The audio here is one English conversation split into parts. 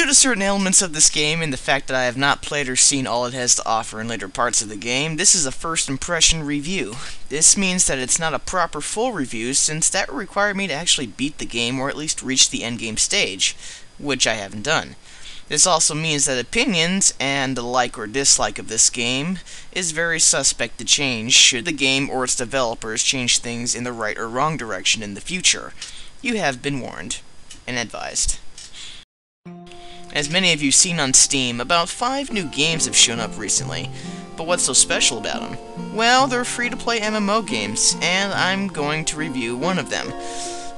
Due to certain elements of this game and the fact that I have not played or seen all it has to offer in later parts of the game, this is a first impression review. This means that it's not a proper full review, since that would require me to actually beat the game or at least reach the endgame stage, which I haven't done. This also means that opinions and the like or dislike of this game is very suspect to change should the game or its developers change things in the right or wrong direction in the future. You have been warned and advised. As many of you seen on Steam, about 5 new games have shown up recently. But what's so special about them? Well, they're free-to-play MMO games, and I'm going to review one of them.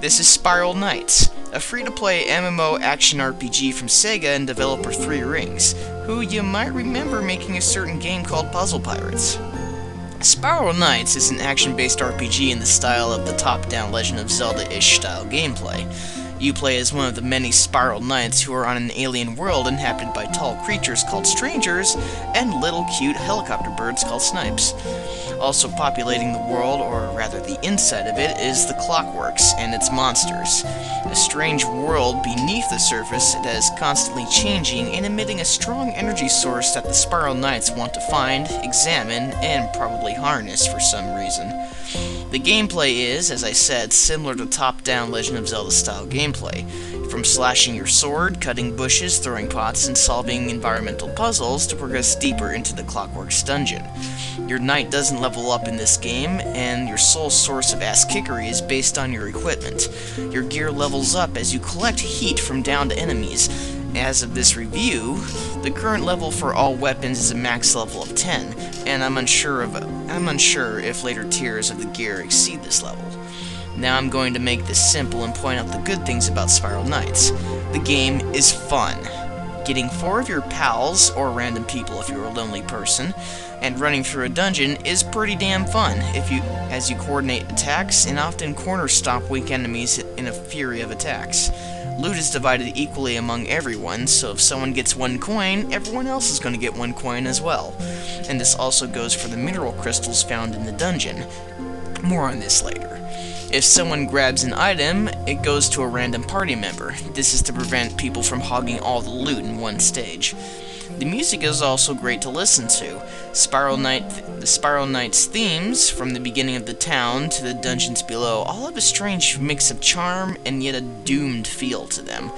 This is Spiral Knights, a free-to-play MMO action RPG from Sega and developer 3 Rings, who you might remember making a certain game called Puzzle Pirates. Spiral Knights is an action-based RPG in the style of the top-down Legend of Zelda-ish style gameplay. You play as one of the many Spiral Knights who are on an alien world inhabited by tall creatures called Strangers and little cute helicopter birds called Snipes. Also populating the world, or rather the inside of it, is the Clockworks and its monsters. A strange world beneath the surface that is constantly changing and emitting a strong energy source that the Spiral Knights want to find, examine, and probably harness for some reason. The gameplay is, as I said, similar to top-down Legend of Zelda style gameplay, from slashing your sword, cutting bushes, throwing pots, and solving environmental puzzles to progress deeper into the Clockworks dungeon. Your knight doesn't level up in this game, and your sole source of ass-kickery is based on your equipment. Your gear levels up as you collect heat from downed enemies. As of this review, the current level for all weapons is a max level of 10, and I'm unsure if later tiers of the gear exceed this level. Now I'm going to make this simple and point out the good things about Spiral Knights. The game is fun. Getting 4 of your pals, or random people if you're a lonely person, and running through a dungeon is pretty damn fun as you coordinate attacks and often corner stomp weak enemies in a fury of attacks. Loot is divided equally among everyone, so if someone gets 1 coin, everyone else is going to get 1 coin as well. And this also goes for the mineral crystals found in the dungeon. More on this later. If someone grabs an item, it goes to a random party member. This is to prevent people from hogging all the loot in one stage. The music is also great to listen to. The Spiral Knights themes, from the beginning of the town to the dungeons below, all have a strange mix of charm and yet a doomed feel to them.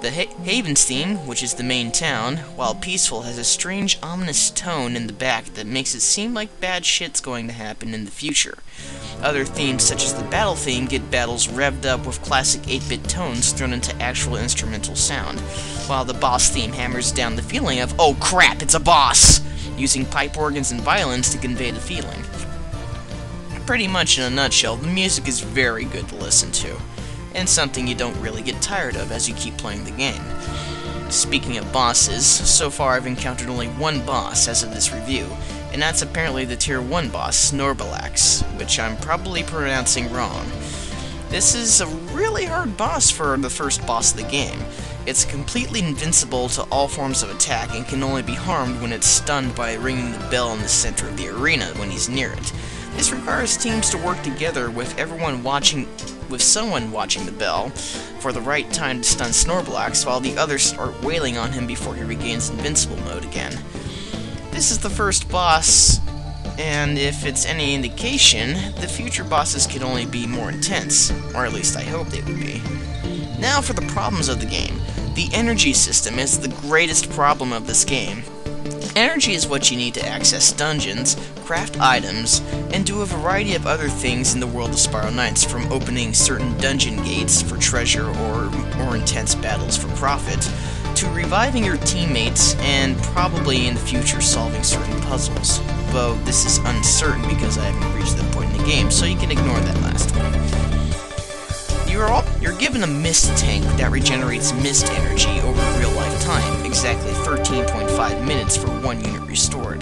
The Haven's theme, which is the main town, while peaceful, has a strange ominous tone in the back that makes it seem like bad shit's going to happen in the future. Other themes, such as the battle theme, get battles revved up with classic 8-bit tones thrown into actual instrumental sound, while the boss theme hammers down the feeling of, oh crap, it's a boss, using pipe organs and violins to convey the feeling. Pretty much in a nutshell, the music is very good to listen to, and something you don't really get tired of as you keep playing the game. Speaking of bosses, so far I've encountered only 1 boss as of this review, and that's apparently the Tier 1 boss, Snorlax, which I'm probably pronouncing wrong. This is a really hard boss for the first boss of the game. It's completely invincible to all forms of attack and can only be harmed when it's stunned by ringing the bell in the center of the arena when he's near it. This requires teams to work together with someone watching the bell for the right time to stun Snorlax while the others start wailing on him before he regains invincible mode again. This is the first boss, and if it's any indication, the future bosses can only be more intense, or at least I hope they would be. Now for the problems of the game. The energy system is the greatest problem of this game. Energy is what you need to access dungeons, craft items, and do a variety of other things in the world of Spiral Knights, from opening certain dungeon gates for treasure or more intense battles for profit, to reviving your teammates and probably in the future solving certain puzzles. Though this is uncertain because I haven't reached that point in the game, so you can ignore that last one. You're given a mist tank that regenerates mist energy over real-life time, exactly 13.5 minutes for 1 unit restored.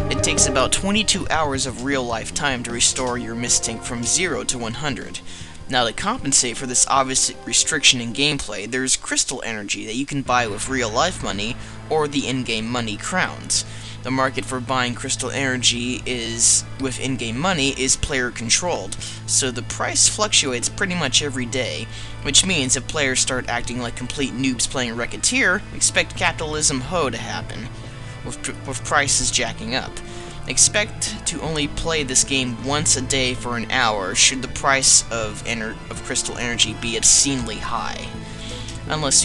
It takes about 22 hours of real-life time to restore your mist tank from 0 to 100. Now, to compensate for this obvious restriction in gameplay, there's crystal energy that you can buy with real-life money or the in-game money crowns. The market for buying crystal energy is with in-game money is player controlled, so the price fluctuates pretty much every day, which means if players start acting like complete noobs playing Racketeer, expect capitalism ho to happen, with prices jacking up. Expect to only play this game once a day for an hour should the price of crystal energy be obscenely high. Unless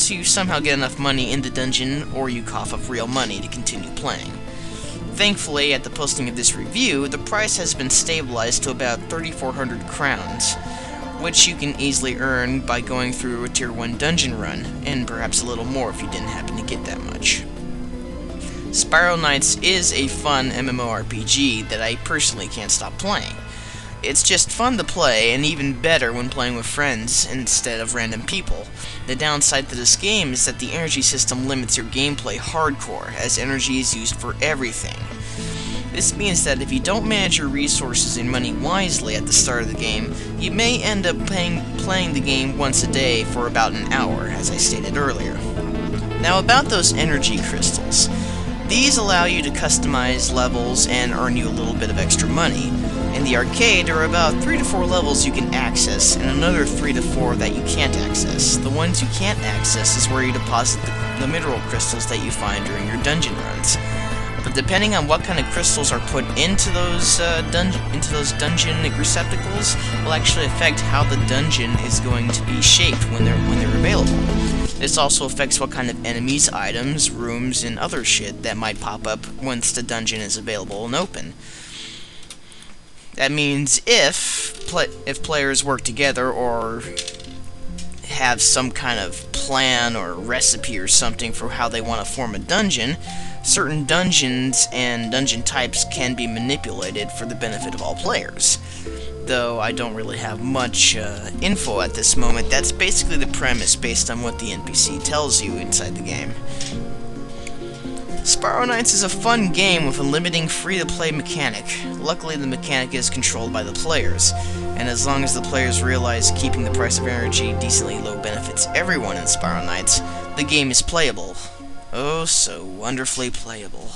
you somehow get enough money in the dungeon, or you cough up real money to continue playing. Thankfully, at the posting of this review, the price has been stabilized to about 3,400 crowns, which you can easily earn by going through a Tier 1 dungeon run, and perhaps a little more if you didn't happen to get that much. Spiral Knights is a fun MMORPG that I personally can't stop playing. It's just fun to play, and even better when playing with friends instead of random people. The downside to this game is that the energy system limits your gameplay hardcore, as energy is used for everything. This means that if you don't manage your resources and money wisely at the start of the game, you may end up playing the game once a day for about an hour, as I stated earlier. Now about those energy crystals. These allow you to customize levels and earn you a little bit of extra money. In the arcade, there are about 3 to 4 levels you can access, and another 3 to 4 that you can't access. The ones you can't access is where you deposit the mineral crystals that you find during your dungeon runs. But depending on what kind of crystals are put into those dungeon receptacles, will actually affect how the dungeon is going to be shaped when they're available. This also affects what kind of enemies, items, rooms, and other shit that might pop up once the dungeon is available and open. That means if players work together or have some kind of plan or recipe or something for how they want to form a dungeon, certain dungeons and dungeon types can be manipulated for the benefit of all players. Though I don't really have much info at this moment, that's basically the premise based on what the NPC tells you inside the game. Spiral Knights is a fun game with a limiting free-to-play mechanic. Luckily, the mechanic is controlled by the players, and as long as the players realize keeping the price of energy decently low benefits everyone in Spiral Knights, the game is playable. Oh, so wonderfully playable.